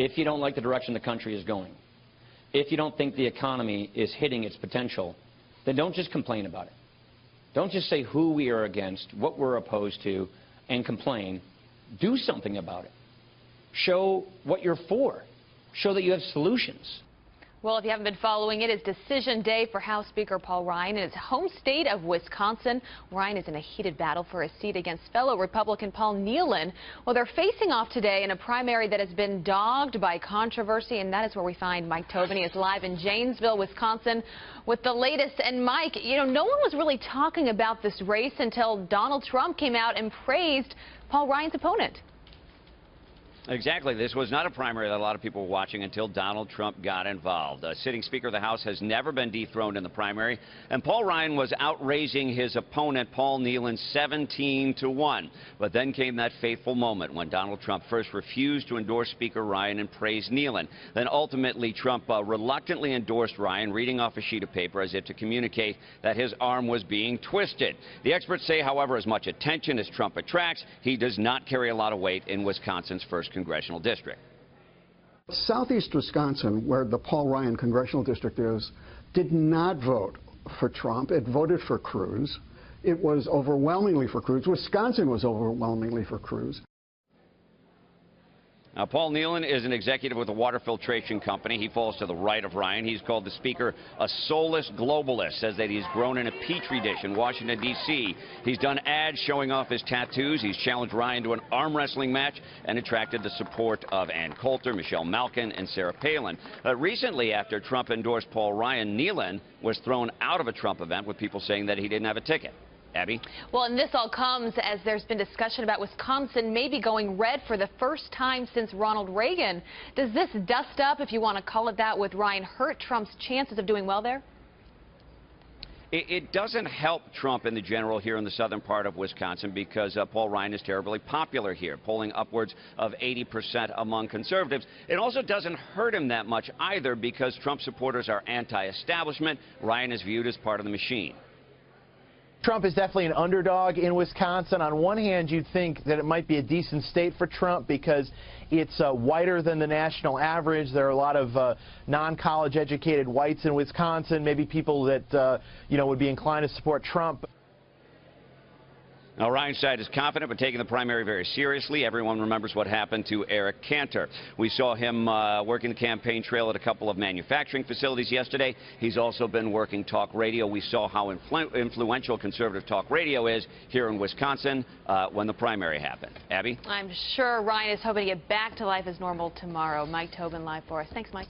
if you don't like the direction the country is going, if you don't think the economy is hitting its potential, then don't just complain about it. Don't just say who we are against, what we're opposed to, and complain. Do something about it. Show what you're for. Show that you have solutions. Well, if you haven't been following it, it's decision day for House Speaker Paul Ryan in his home state of Wisconsin. Ryan is in a heated battle for his seat against fellow Republican Paul Nealon. Well, they're facing off today in a primary that has been dogged by controversy, and that is where we find Mike Tobin. He is live in Janesville, Wisconsin, with the latest. And Mike, you know, no one was really talking about this race until Donald Trump came out and praised Paul Ryan's opponent. Exactly. This was not a primary that a lot of people were watching until Donald Trump got involved. Sitting Speaker of the House has never been dethroned in the primary, and Paul Ryan was outraising his opponent, Paul Nealon, 17-1. But then came that fateful moment when Donald Trump first refused to endorse Speaker Ryan and praised Nealon. Then ultimately Trump reluctantly endorsed Ryan, reading off a sheet of paper as if to communicate that his arm was being twisted. The experts say, however, as much attention as Trump attracts, he does not carry a lot of weight in Wisconsin's first congressional district. Southeast Wisconsin, where the Paul Ryan congressional district is, did not vote for Trump. It voted for Cruz. It was overwhelmingly for Cruz. Wisconsin was overwhelmingly for Cruz. Now, Paul Nealon is an executive with a water filtration company. He falls to the right of Ryan. He's called the Speaker a soulless globalist, says that he's grown in a petri dish in Washington, D.C. He's done ads showing off his tattoos. He's challenged Ryan to an arm wrestling match and attracted the support of Ann Coulter, Michelle Malkin, and Sarah Palin. Recently, after Trump endorsed Paul Ryan, Nealon was thrown out of a Trump event with people saying that he didn't have a ticket. Abby? Well, and this all comes as there's been discussion about Wisconsin maybe going red for the first time since Ronald Reagan. Does this dust up, if you want to call it that, with Ryan hurt Trump's chances of doing well there? It doesn't help Trump in the general here in the southern part of Wisconsin because Paul Ryan is terribly popular here, polling upwards of 80% among conservatives. It also doesn't hurt him that much either because Trump supporters are anti-establishment. Ryan is viewed as part of the machine. Trump is definitely an underdog in Wisconsin. On one hand, you'd think that it might be a decent state for Trump because it's whiter than the national average. There are a lot of non-college educated whites in Wisconsin, maybe people that, would be inclined to support Trump. Now, Ryan's side is confident but taking the primary very seriously. Everyone remembers what happened to Eric Cantor. We saw him working the campaign trail at a couple of manufacturing facilities yesterday. He's also been working talk radio. We saw how influential conservative talk radio is here in Wisconsin when the primary happened. Abby? I'm sure Ryan is hoping to get back to life as normal tomorrow. Mike Tobin live for us. Thanks, Mike.